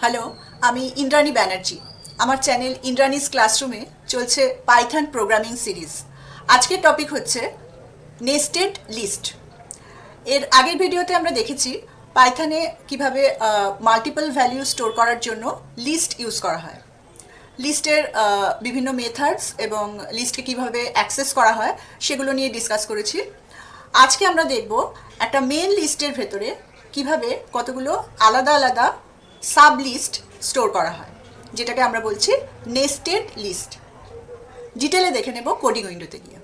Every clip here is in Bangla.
হ্যালো, আমি ইন্দ্রাণী ব্যানার্জি। আমার চ্যানেল ইন্দ্রাণীজ ক্লাসরুমে চলছে পাইথন প্রোগ্রামিং সিরিজ। আজকের টপিক হচ্ছে নেস্টেড লিস্ট। এর আগের ভিডিওতে আমরা দেখেছি পাইথনে কিভাবে মাল্টিপল ভ্যালু স্টোর করার জন্য লিস্ট ইউজ করা হয়। লিস্টের বিভিন্ন মেথডস এবং লিস্টকে কিভাবে অ্যাক্সেস করা হয় সেগুলো নিয়ে ডিসকাস করেছি। আজকে আমরা দেখব একটা মেন লিস্টের ভেতরে কিভাবে কতগুলো আলাদা আলাদা সাব লিস্ট স্টোর করা হয়, যেটাকে আমরা বলছি নেস্টেড লিস্ট। ডিটেলে দেখে নেব কোডিং উইন্ডোতে গিয়ে।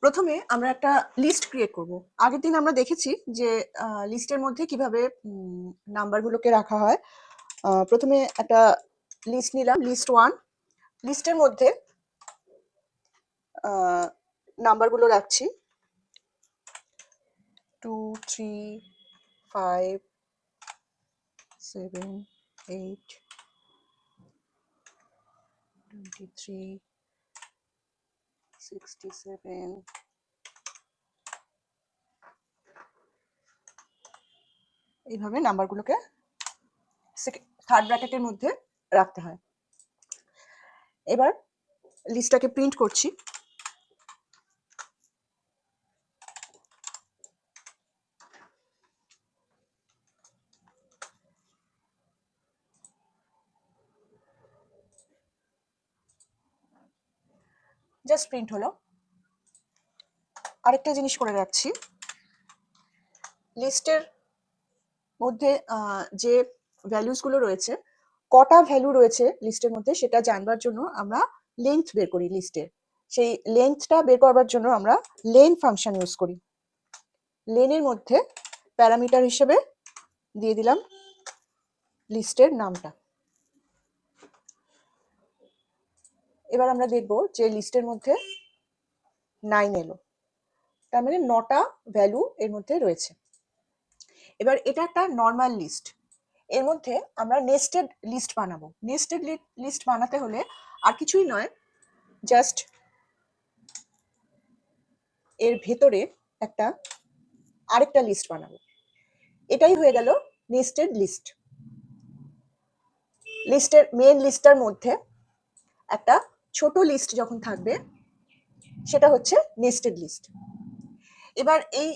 প্রথমে আমরা একটা লিস্ট ক্রিয়েট করব। আগের দিন আমরা দেখেছি যে লিস্টের মধ্যে কিভাবে নাম্বারগুলোকে রাখা হয়। প্রথমে একটা লিস্ট নিলাম, লিস্ট ওয়ান। লিস্টের মধ্যে নাম্বারগুলো রাখছি 2, 3, 5, 7, 8, 23, 67। এইভাবে নাম্বারগুলোকে থার্ড ব্র্যাকেটের মধ্যে রাখতে হয়। এবার লিস্টটাকে প্রিন্ট করছি। জাস্ট প্রিন্ট হলো। আরেকটা জিনিস করে রাখছি, লিস্টের মধ্যে যে ভ্যালুসগুলো রয়েছে, কটা ভ্যালু রয়েছে লিস্টের মধ্যে সেটা জানবার জন্য আমরা লেন্থ বের করি লিস্টের। সেই লেন্থটা বের করবার জন্য আমরা লেন ফাংশন ইউজ করি। লেনের মধ্যে প্যারামিটার হিসেবে দিয়ে দিলাম লিস্টের নামটা। এবার আমরা দেখব যে লিস্টের মধ্যে 9 এলো, তার মানে 9টা ভ্যালু এর মধ্যে রয়েছে। এবার এটা একটা নর্মাল লিস্ট, এর মধ্যে আমরা নেস্টেড লিস্ট বানাবো। নেস্টেড লিস্ট বানাতে হলে আর কিছুই নয়, জাস্ট এর ভেতরে একটা আরেকটা লিস্ট বানাবো। এটাই হয়ে গেল নেস্টেড লিস্ট। লিস্টের মেন লিস্টটার মধ্যে একটা ছোট লিস্ট যখন থাকবে সেটা হচ্ছে নেস্টেড লিস্ট। এবার এই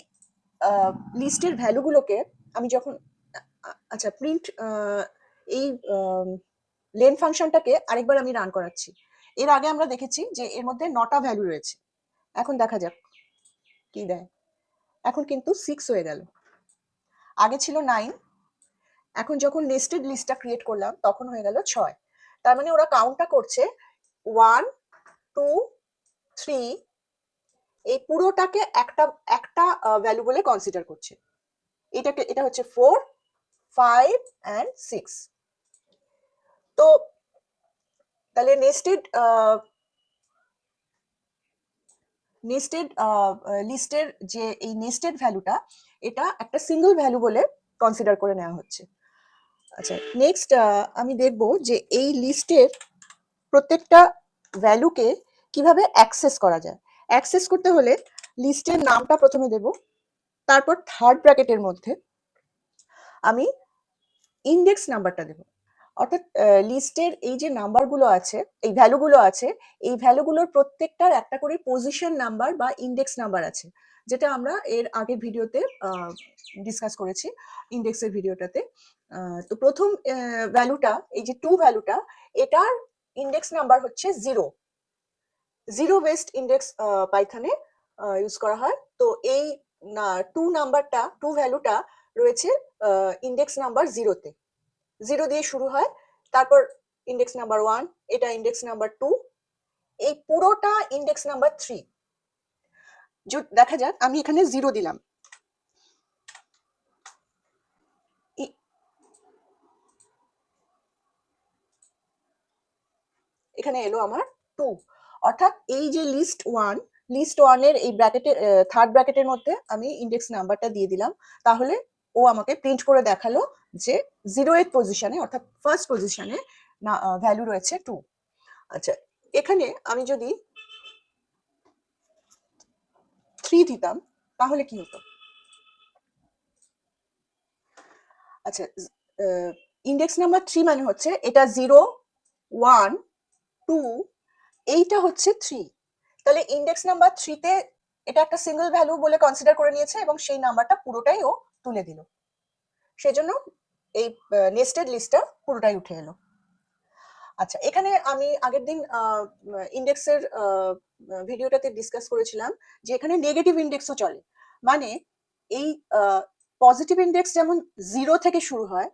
লিস্টের ভ্যালুগুলোকে আমি যখন আচ্ছা প্রিন্ট এই লেন ফাংশনটাকে আরেকবার আমি রান করাচ্ছি। এর আগে আমরা দেখেছি যে এর মধ্যে 9টা ভ্যালু রয়েছে। এখন দেখা যাক কি দেয়। এখন কিন্তু 6 হয়ে গেল, আগে ছিল 9। এখন যখন নেস্টেড লিস্টটা ক্রিয়েট করলাম তখন হয়ে গেল 6। তার মানে ওরা কাউন্টটা করছে 1, 2, 3, এই পুরোটাকে একটা একটা ভ্যালু বলে কনসিডার করছে। এটা হচ্ছে 4, 5 and 6। তো তাহলে নেস্টেড লিস্টের যে এই নেস্টেড ভ্যালুটা, এটা একটা সিঙ্গেল ভ্যালু বলে কনসিডার করে নেওয়া হচ্ছে। আচ্ছা, নেক্সট আমি দেখব যে এই লিস্টের প্রত্যেকটা ভ্যালুকে কিভাবে অ্যাক্সেস করা যায়। অ্যাক্সেস করতে হলে লিস্টের নামটা প্রথমে দেব, তারপর থার্ড ব্র্যাকেটের মধ্যে আমি ইন্ডেক্স নাম্বারটা দেব। অর্থাৎ লিস্টের এই যে নাম্বারগুলো আছে, এই ভ্যালুগুলো আছে, এই ভ্যালুগুলোর প্রত্যেকটার একটা করে পজিশন নাম্বার বা ইন্ডেক্স নাম্বার আছে, যেটা আমরা এর আগের ভিডিওতে ডিসকাস করেছি, ইন্ডেক্সের ভিডিওটাতে। তো প্রথম ভ্যালুটা, এই যে 2 ভ্যালুটা, এটার ইন্ডেক্স নাম্বার হচ্ছে 0। জিরো বেসড ইন্ডেক্স পাইথনে ইউজ করা হয়। তো এই 2 ভ্যালুটা রয়েছে ইন্ডেক্স নাম্বার 0-তে। 0 দিয়ে শুরু হয়, তারপর ইন্ডেক্স নাম্বার 1, এটা ইন্ডেক্স নাম্বার 2, এই পুরোটা ইন্ডেক্স নাম্বার 3। দেখা যাক, আমি এখানে 0 দিলাম, এখানে এলো আমার 2। অর্থাৎ এই যে লিস্ট 1 এর এই ব্র্যাকেটের থার্ড ব্র্যাকেটের মধ্যে আমি ইন্ডেক্স নাম্বারটা দিয়ে দিলাম, তাহলে ও আমাকে প্রিন্ট করে দেখালো যে 0th পজিশনে, অর্থাৎ ফার্স্ট পজিশনে ভ্যালু রয়েছে 2। আচ্ছা, এখানে আমি যদি 3 দিতাম তাহলে কি হতো? আচ্ছা, ইন্ডেক্স নাম্বার 3 মানে হচ্ছে এটা 0 1 2, এইটা হচ্ছে 3। তাহলে ইন্ডেক্স নাম্বার 3 তে এটা একটা সিঙ্গেল ভ্যালু বলে কনসিডার করে নিয়েছে এবং সেই নাম্বারটা পুরোটাই ও তুলে দিল, সেজন্য এই নেস্টেড লিস্টটা পুরোটাই উঠে এলো। আচ্ছা, এখানে আমি আগের দিন ইন্ডেক্সের ভিডিওটাতে ডিসকাস করেছিলাম যে এখানে নেগেটিভ ইন্ডেক্সও চলে। মানে এই পজিটিভ ইন্ডেক্স যেমন 0 থেকে শুরু হয়,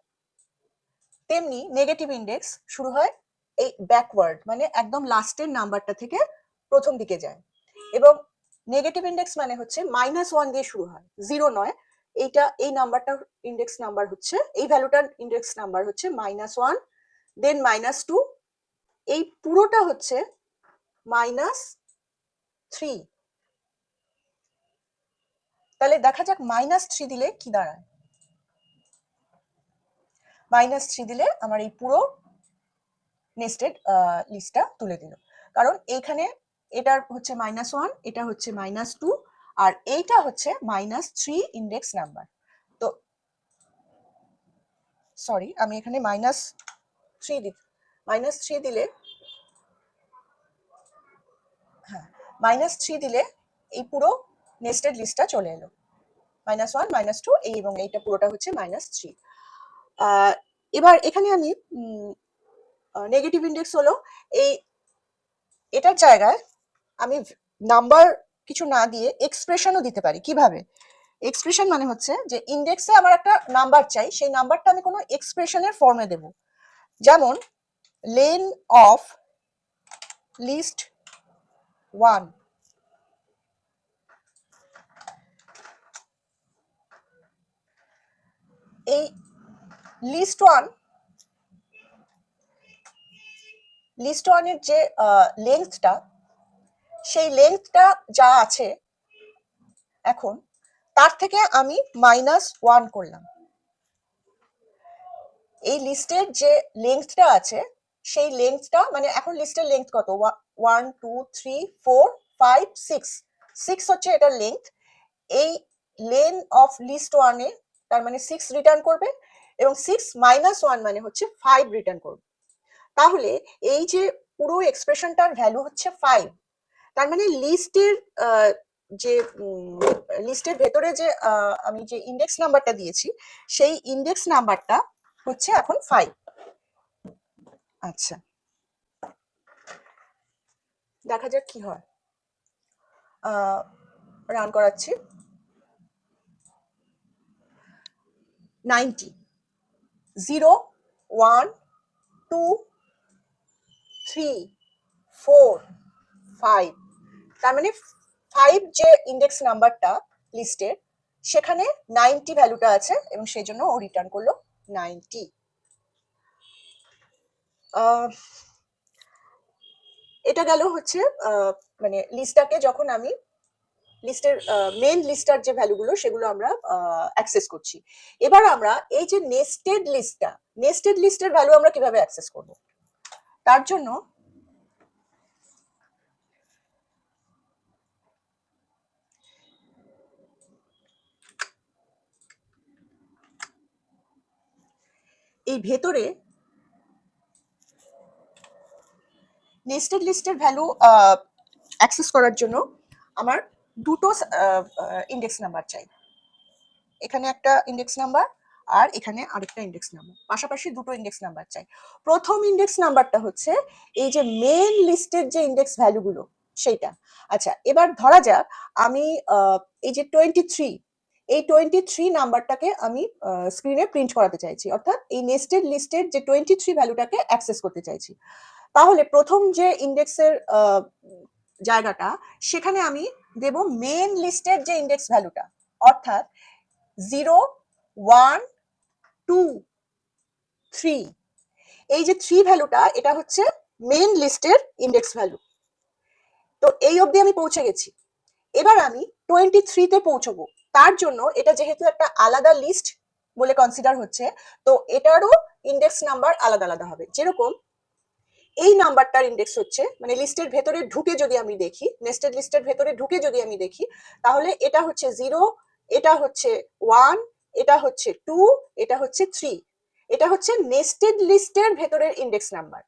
তেমনি নেগেটিভ ইন্ডেক্স শুরু হয় এই ব্যাকওয়ার্ড, মানে একদম লাস্টের নাম্বারটা থেকে প্রথম দিকে যায়। এবং নেগেটিভ ইন্ডেক্স মানে হচ্ছে -1 দিয়ে শুরু হয়, 0 নয়। এইটা এই নাম্বারটার ইন্ডেক্স নাম্বার হচ্ছে, এই ভ্যালুটার ইন্ডেক্স নাম্বার হচ্ছে -1, দেন -2, এই পুরোটা হচ্ছে -3। তাহলে দেখা যাক -3 দিলে কি দাঁড়ায়। -3 দিলে আমার এই পুরো নেস্টেড লিস্টটা তুলে দিল, কারণ এইখানে এটার হচ্ছে -1, এটা হচ্ছে -2, আর এইটা হচ্ছে -3 ইন্ডেক্স নাম্বার। তো সরি, আমি এখানে -3 দিলে, হ্যাঁ, -3 দিলে এই পুরো নেস্টেড লিস্টটা চলে এলো, -1 -2 এই, এবং এইটা পুরোটা হচ্ছে -3। এবার এখানে আমি নেগেটিভ ইন্ডেক্স হলো এই, এটার জায়গায় আমি নাম্বার কিছু না দিয়ে এক্সপ্রেশনও দিতে পারি। কিভাবে? এক্সপ্রেশন মানে হচ্ছে যে ইন্ডেক্সে আমার একটা নাম্বার চাই, সেই নাম্বারটা আমি কোনো এক্সপ্রেশনের ফর্মে দেব। যেমন লেন অফ লিস্ট 1, এই লিস্ট 1 এর যে লেন্থটা, সেই লেন্থটা যা আছে এখন, তার থেকে আমি -1 করলাম। এই লিস্টের যে লেন্থটা আছে, সেই লেন্থটা, মানে এখন লিস্টের লেন্থ কত? 1 2 3 4 5 6 হচ্ছে এটার লেন্থ। এই লেন অফ লিস্ট 1 এ তার মানে 6 রিটার্ন করবে, এবং 6 -1 মানে হচ্ছে 5 রিটার্ন করবে। তাহলে এই যে পুরো এক্সপ্রেশনটার ভ্যালু হচ্ছে 5। তার মানে লিস্টের যে লিস্টের ভেতরে যে আমি যে ইন্ডেক্স নাম্বারটা দিয়েছি, সেই ইন্ডেক্স নাম্বারটা হচ্ছে এখন 5। আচ্ছা, দেখা যাক কি হয়। রান করাচ্ছি। 90, 0 1 2 3 4 5, তার মানে 5 যে ইন্ডেক্স নাম্বারটা লিস্টের, সেখানে 90 ভ্যালুটা আছে, এবং সেই জন্য ও রিটার্ন করলো 90। এটা গেল হচ্ছে মানে লিস্টটাকে যখন আমি লিস্টের মেন লিস্টার যে ভ্যালুগুলো, সেগুলো আমরা অ্যাক্সেস করছি। এবার আমরা এই যে নেস্টেড লিস্টের ভ্যালু আমরা কিভাবে অ্যাক্সেস করব? তার জন্য এই ভেতরে নেস্টেড লিস্টের ভ্যালু অ্যাক্সেস করার জন্য আমার দুটো ইন্ডেক্স নাম্বার চাই। এখানে একটা ইন্ডেক্স নাম্বার, আর এখানে আরেকটা ইন্ডেক্স নাম্বার, পাশাপাশি দুটো ইন্ডেক্স নাম্বার চাই। প্রথম ইন্ডেক্স নাম্বারটা হচ্ছে এই যে মেন লিস্টের যে ইন্ডেক্স ভ্যালুগুলো, সেইটা। আচ্ছা, এবার ধরা যাক আমি এই যে 23, এই 23 নাম্বারটাকে আমি স্ক্রিনে প্রিন্ট করাতে চাইছি, অর্থাৎ এই নেস্টেড লিস্টের যে 23 ভ্যালুটাকে অ্যাক্সেস করতে চাইছি। তাহলে প্রথম যে ইন্ডেক্সের জায়গাটা, সেখানে আমি দেব মেন লিস্টের যে ইন্ডেক্স ভ্যালুটা, অর্থাৎ 0 1 2 3। এই যে 3 ভ্যালুটা, এটা হচ্ছে মেন লিস্টের ইন্ডেক্স ভ্যালু। তো এই অবধি আমি পৌঁছে গেছি। এবার আমি 23 তে পৌঁছবো। তার জন্য এটা যেহেতু একটা আলাদা লিস্ট বলে কনসিডার হচ্ছে, তো এটারও ইন্ডেক্স নাম্বার আলাদা আলাদা হবে। যেরকম এই নাম্বারটার ইন্ডেক্স হচ্ছে, মানে লিস্টের ভেতরে ঢুকে যদি আমি দেখি, নেস্টেড লিস্টের ভেতরে ঢুকে যদি আমি দেখি, তাহলে এটা হচ্ছে 0, এটা হচ্ছে 1, এটা হচ্ছে 2, এটা হচ্ছে 3। এটা হচ্ছে নেস্টেড লিস্টের ভেতরের ইন্ডেক্স নাম্বার।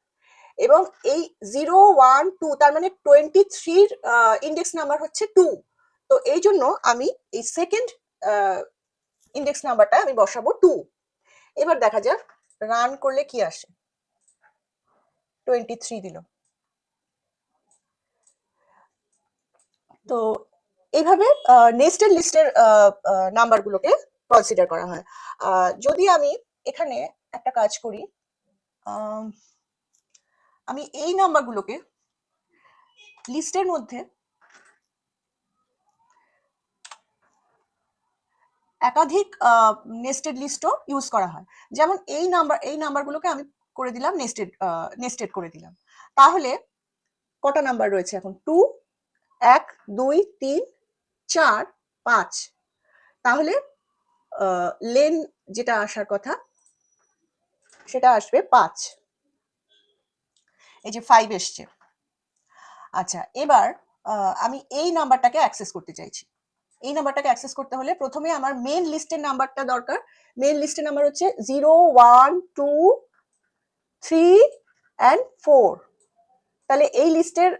এবং এই 0, 1, 2 তার মানে 23 ইন্ডেক্স নাম্বার হচ্ছে 2। তো এই জন্য আমি এই সেকেন্ড ইন্ডেক্স নাম্বারটা আমি বসাবো 2। এবার দেখা যাক রান করলে কি আসে। 23 দিল। তো এইভাবে নেস্টেড লিস্টের নাম্বারগুলোকে কনসিডার করা হয়। যদি আমি এখানে একটা কাজ করি, আমি এই নাম্বারগুলোকে লিস্টের মধ্যে একাধিক নেস্টেড লিস্টও ইউজ করা হয়। যেমন এই নাম্বারগুলোকে আমি করে দিলাম নেস্টেড করে দিলাম। তাহলে কটা নাম্বার রয়েছে এখন? 2, 1, 2, 3, 4, 5। তাহলে লেন যেটা আসার কথা সেটা আসবে 5। এই যে 5 এসছে। আচ্ছা, এবার আমি এই নাম্বারটাকে অ্যাক্সেস করতে চাইছি। এই নাম্বারটাকে অ্যাক্সেস করতে হলে প্রথমে আমার মেন লিস্টের নাম্বারটা দরকার। মেন লিস্টের নাম্বার হচ্ছে 0, 1, 2, 3 and 4। তাহলে এই লিস্টের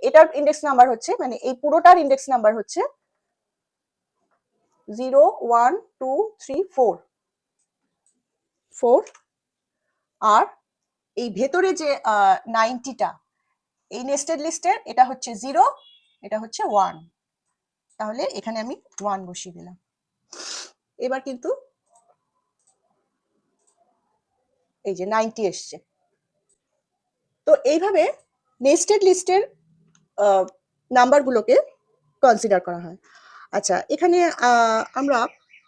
এটার ইন্ডেক্স নাম্বার হচ্ছে, মানে এই পুরোটার ইন্ডেক্স নাম্বার হচ্ছে 0, 1, 2, 3, 4। আর এই ভেতরে যে 90টা এই নেস্টেড লিস্টের, এটা হচ্ছে 0, এটা হচ্ছে 1। তাহলে এখানে আমি 1 বসিয়ে দিলাম। এবার কিন্তু এই যে 90 এসছে। তো এইভাবে নেস্টেড লিস্টের নাম্বারগুলোকে কনসিডার করা হয়। আচ্ছা, এখানে আমরা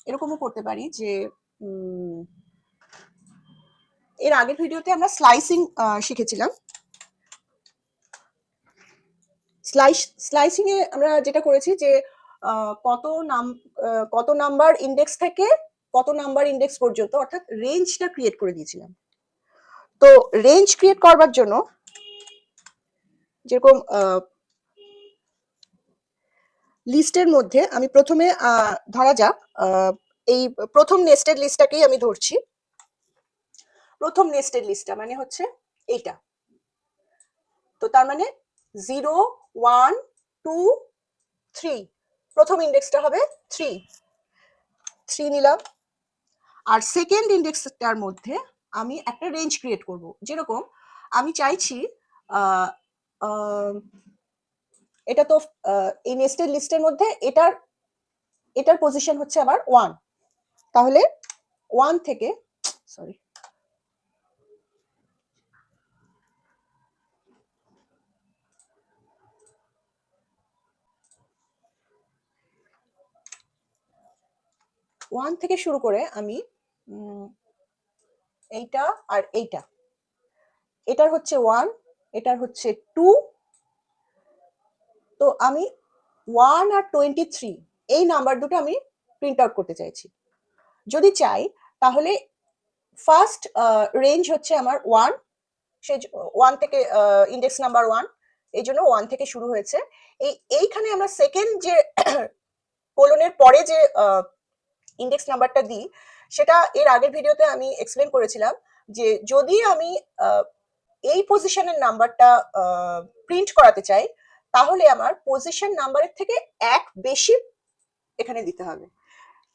এরকমও করতে পারি যে এর আগের ভিডিওতে আমরা স্লাইসিং শিখেছিলাম। স্লাইসিং এ আমরা যেটা করেছি যে কত নাম্বার ইন্ডেক্স থেকে কত নাম্বার ইন্ডেক্স পর্যন্ত, অর্থাৎ রেঞ্জটা ক্রিয়েট করে দিয়েছিলাম। তো রেঞ্জ ক্রিয়েট করবার জন্য যেরকম লিস্টের মধ্যে আমি প্রথমে ধরা যাক এই প্রথম নেস্টেড লিস্টটাকেই আমি ধরছি। প্রথম নেস্টেড লিস্টটা মানে হচ্ছে এইটা। তো তার মানে 0, 1, 2, 3, প্রথম ইন্ডেক্সটা হবে 3 নিলাম। আর সেকেন্ড ইন্ডেক্সটার মধ্যে আমি একটা রেঞ্জ ক্রিয়েট করব। যেরকম আমি চাইছি এটা তো এই নেস্টেড লিস্টের মধ্যে এটার পজিশন হচ্ছে আবার 1। তাহলে 1 থেকে, সরি, ওয়ান থেকে শুরু করে আমি এইটা আর এইটা, এটার হচ্ছে 1, এটার হচ্ছে 2। তো আমি 1 আর 23 এই নাম্বার দুটো আমি প্রিন্ট আউট করতে চাইছি। যদি চাই তাহলে ফার্স্ট রেঞ্জ হচ্ছে আমার 1, সে 1 থেকে ইন্ডেক্স নাম্বার 1, এই জন্য 1 থেকে শুরু হয়েছে। এইখানে আমরা সেকেন্ড যে কোলনের পরে যে ইন্ডেক্স নাম্বারটা দিই, সেটা এর আগের ভিডিওতে আমি এক্সপ্লেন করেছিলাম যে যদি আমি এই পজিশনের নাম্বারটা প্রিন্ট করাতে চাই, তাহলে আমার পজিশন নাম্বারের থেকে 1 বেশি এখানে দিতে হবে।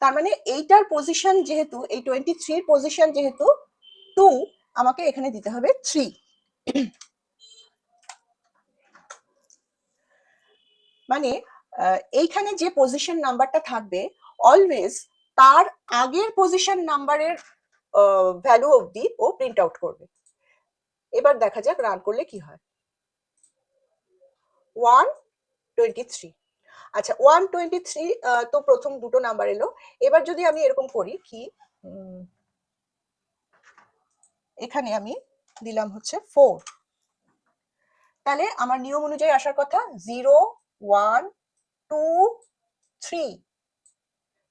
তার মানে এইটার পজিশন যেহেতু, এই 23 পজিশন যেহেতু 2, আমাকে এখানে দিতে হবে 3। মানে এইখানে যে পজিশন নাম্বারটা থাকবে অলওয়েজ তার আগের পজিশন নাম্বারের ভ্যালু অবধি ও প্রিন্ট আউট করবে। এবার দেখা যাক রান করলে কি হয়। 123। আচ্ছা, 123 তো প্রথম দুটো নাম্বার এলো। এবার যদি আমি এরকম করি কি, এখানে আমি দিলাম হচ্ছে 4, তাহলে আমার নিয়ম অনুযায়ী আসার কথা 0, 1, 2, 3।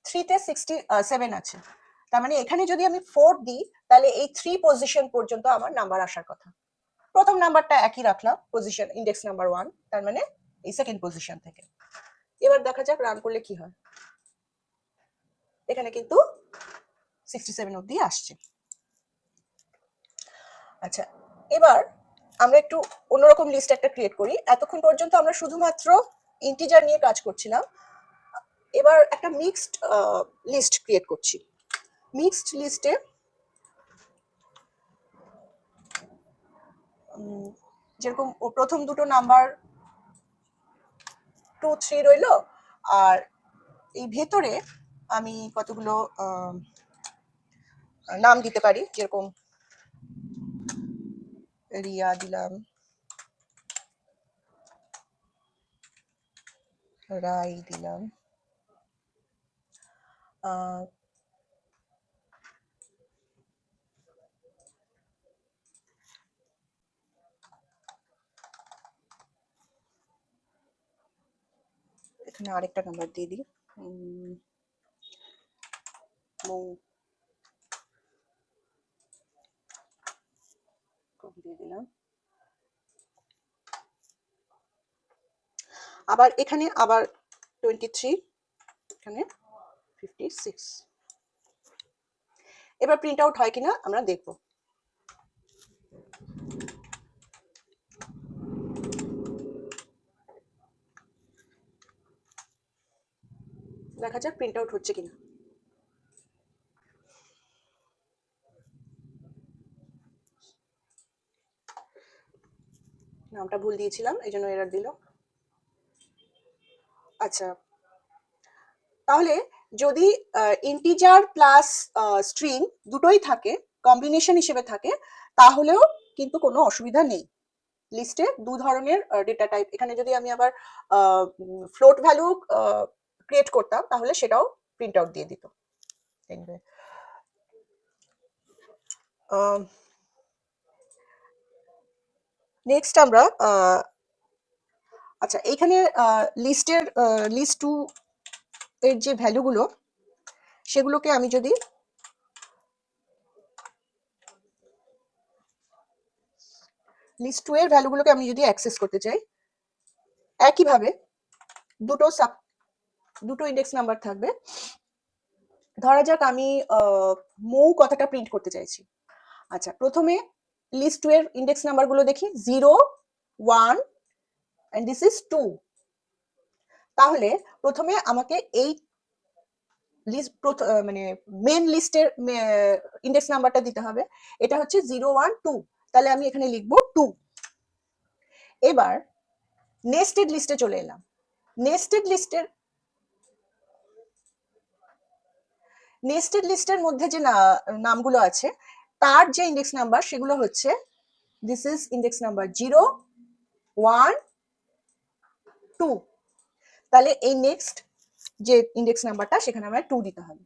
3 তে 67 আছে। তার মানে এখানে যদি আমি 4 দিই তাহলে এই 3 পজিশন পর্যন্ত আমার নাম্বার আসার কথা। প্রথম নাম্বারটা একই রাখলাম, পজিশন ইন্ডেক্স নাম্বার 1, তার মানে এই সেকেন্ড পজিশন থেকে। এবার দেখা যাক রান করলে কি হয়। এখানে কিন্তু 67 অবধি আসছে। আচ্ছা, এবার আমরা একটু অন্যরকম লিস্ট একটা ক্রিয়েট করি। এতক্ষণ পর্যন্ত আমরা শুধুমাত্র ইন্টিজার নিয়ে কাজ করছিলাম, এবার একটা মিক্সড লিস্ট ক্রিয়েট করছি। মিক্সড লিস্টে যেরকম প্রথম দুটো নাম্বার 2, 3 রইলো, আর এই ভেতরে আমি কতগুলো নাম দিতে পারি, যেরকম রিয়া দিলাম, রাই দিলাম, এখানে আরেকটা নাম্বার দিয়ে দিই, দিয়ে দিলাম। আবার এখানে আবার 23, এখানে 56। এবার প্রিন্ট আউট হয় কিনা আমরা দেখব। দেখা যাক প্রিন্ট আউট হচ্ছে কিনা। নামটা ভুল দিয়েছিলাম, এই জন্য এরর দিল। আচ্ছা, তাহলে যদি ইন্টিজার প্লাস স্ট্রিং দুটোই থাকে, কম্বিনেশন হিসেবে থাকে, তাহলেও কিন্তু কোনো অসুবিধা নেই। লিস্টে দু ধরনের ডেটা টাইপ, এখানে যদি আমি আবার ফ্লোট ভ্যালু ক্রিয়েট করতাম তাহলে সেটাও প্রিন্ট আউট দিয়ে দিত। নেক্সট আমরা আচ্ছা, এইখানে লিস্টের লিস্ট 2 এর যে ভ্যালুগুলো, সেগুলোকে আমি যদি লিস্ট 2 এর ভ্যালুগুলোকে আমি যদি অ্যাক্সেস করতে চাই, একইভাবে দুটো ইন্ডেক্স নাম্বার থাকবে। ধরা যাক আমি মৌ কথাটা প্রিন্ট করতে চাইছি। আচ্ছা, প্রথমে লিস্ট 2 এর ইন্ডেক্স নাম্বারগুলো দেখি, 0, 1 and this is 2। তাহলে প্রথমে আমাকে এই লিস্ট মানে মেন লিস্টের ইন্ডেক্স নাম্বারটা দিতে হবে। এটা হচ্ছে 0, 1, 2, তাহলে আমি এখানে লিখবো 2। এবার নেস্টেড লিস্টে চলে এলাম। নেস্টেড লিস্টের মধ্যে যে নামগুলো আছে তার যে ইন্ডেক্স নাম্বার সেগুলো হচ্ছে, দিস ইজ ইন্ডেক্স নাম্বার 0, 1, 2। তাহলে এই নেক্সট যে ইন্ডেক্স নাম্বারটা সেখানে আমার 2 দিতে হবে।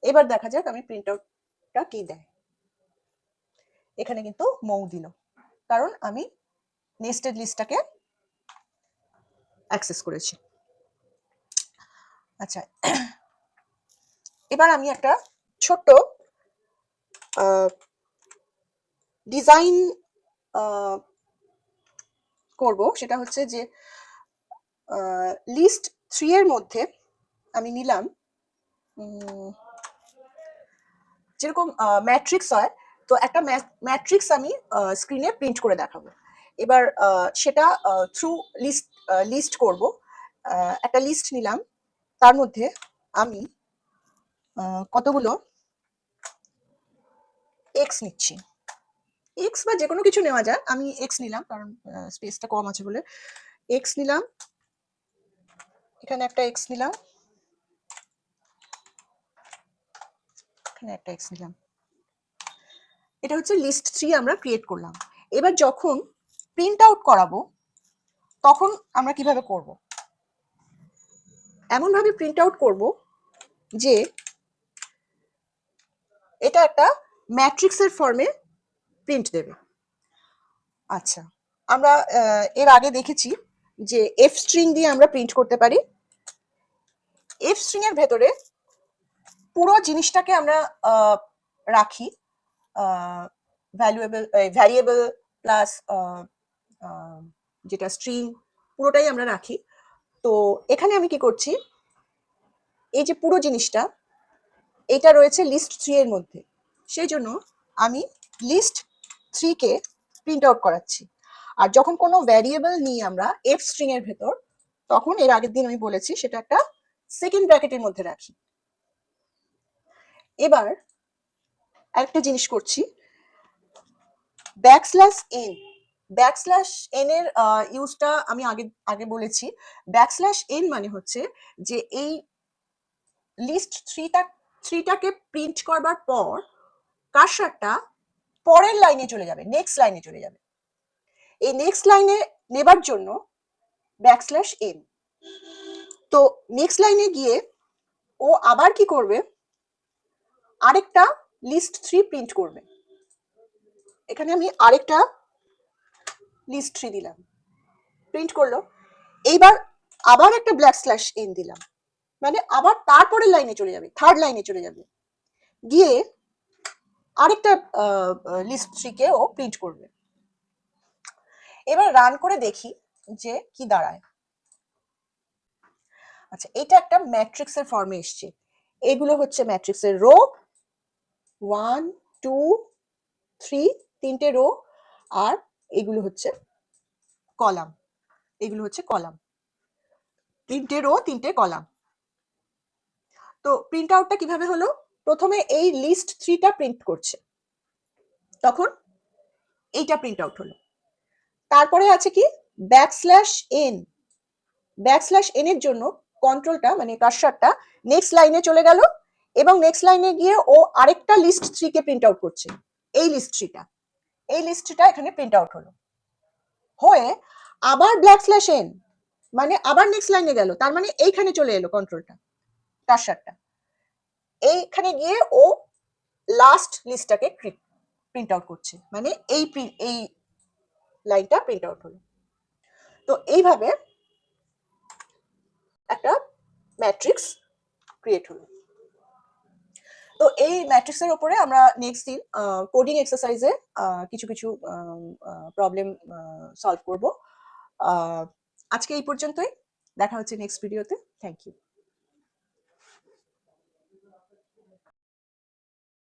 এবার দেখা যাক আমি প্রিন্ট আউটটা কি দেয়। এখানে কিন্তু মৌ দিল, কারণ আমি নেস্টেড লিস্টটাকে অ্যাক্সেস করেছি। আচ্ছা, এবার আমি একটা ছোট্ট ডিজাইন করব। সেটা হচ্ছে যে লিস্ট 3 এর মধ্যে আমি নিলাম, যেরকম ম্যাট্রিক্স হয়, তো একটা ম্যাট্রিক্স আমি স্ক্রিনে প্রিন্ট করে দেখাবো। এবার সেটা থ্রু লিস্ট করব। একটা লিস্ট নিলাম, তার মধ্যে আমি কতগুলো এক্স নিচ্ছি। এক্স বা যে কোনো কিছু নেওয়া যায়, আমি এক্স নিলাম কারণ স্পেসটা কম আছে বলে। এক্স নিলাম, এখানে একটা এক্স নিলাম, এখানে একটা এক্স নিলাম। এটা হচ্ছে লিস্ট 3 আমরা ক্রিয়েট করলাম। এবার যখন প্রিন্ট আউট করাবো তখন আমরা কিভাবে করব? এমনভাবে প্রিন্ট আউট করব যে এটা একটা ম্যাট্রিক্সের ফর্মে প্রিন্ট দেবে। আচ্ছা, আমরা এর আগে দেখেছি যে এফ স্ট্রিং দিয়ে আমরা প্রিন্ট করতে পারি। এফ স্ট্রিং এর ভেতরে পুরো জিনিসটাকে আমরা রাখি ভ্যারিয়েবল প্লাস যেটা স্ট্রিং পুরোটাই আমরা রাখি। তো এখানে আমি কি করছি, এই যে পুরো জিনিসটা এটা রয়েছে লিস্ট 3 এর মধ্যে, সেই জন্য আমি লিস্ট 3 কে প্রিন্ট আউট করাচ্ছি। আর যখন কোনো ভ্যারিয়েবল নিই আমরা এফ স্ট্রিং এর ভেতর, তখন এর আগের দিন আমি বলেছি সেটা একটা সেকেন্ড ব্র্যাকেটের মধ্যে রাখি। এবার আরেকটা জিনিস করছি, ব্যাকস্ল্যাশ এন। ব্যাকস্ল্যাশ এন এর ইউজটা আমি আগে আগে বলেছি। ব্যাকস্ল্যাশ এন মানে হচ্ছে যে এই লিস্ট থ্রিটাকে প্রিন্ট করবার পর কার্সারটা পরের লাইনে চলে যাবে, নেক্সট লাইনে চলে যাবে। এই নেক্সট লাইনে নেবার জন্য ব্যাকস্ল্যাশ এন। তো নেক্সট লাইনে গিয়ে ও আবার কি করবে, আরেকটা লিস্ট 3 প্রিন্ট করবে। এখানে আমি আরেকটা লিস্ট 3 দিলাম, প্রিন্ট করলো। এইবার আবার একটা ব্যাকস্ল্যাশ এন দিলাম, মানে আবার তারপরের লাইনে চলে যাবে, থার্ড লাইনে চলে যাবে, গিয়ে আরেকটা লিস্ট 3 কে ও প্রিন্ট করবে। এবার রান করে দেখি যে কি দাঁড়ায়। আচ্ছা, এটা একটা ম্যাট্রিক্সের ফর্মে এসছে। এগুলো হচ্ছে ম্যাট্রিক্সের রো, 1 2 3, 3টে রো, আর এগুলো হচ্ছে কলাম। এগুলো হচ্ছে কলাম, 3টে রো 3টে কলাম। তো প্রিন্ট আউটটা কিভাবে হলো, প্রথমে এই লিস্ট 3টা প্রিন্ট করছে, তখন এইটা প্রিন্ট আউট হলো। তারপরে আছে কি ব্যাকস্ল্যাশ এন। ব্যাকস্ল্যাশ এন এর জন্য কন্ট্রোলটা মানে কার্সারটা নেক্সট লাইনে চলে গেল, এবং নেক্সট লাইনে গিয়ে ও আরেকটা লিস্ট 3 কে প্রিন্ট আউট করছে। এই লিস্ট 3টা, এই লিস্ট 3টা এখানে প্রিন্ট আউট হলো, হয়ে আবার ব্যাকস্ল্যাশ এন মানে আবার নেক্সট লাইনে গেল, তার মানে এইখানে চলে এলো কন্ট্রোলটা, কার্সারটা এইখানে গিয়ে ও লাস্ট লিস্টটাকে প্রিন্ট আউট করছে, মানে এই লাইনটা প্রিন্ট আউট হলো। তো এইভাবে একটা ম্যাট্রিক্স ক্রিয়েট হলো। তো এই ম্যাট্রিক্সের উপরে আমরা নেক্সট দিন কোডিং এক্সারসাইজে কিছু কিছু প্রবলেম সলভ করব। আজকে এই পর্যন্তই, দেখা হচ্ছে নেক্সট ভিডিওতে। Thank you.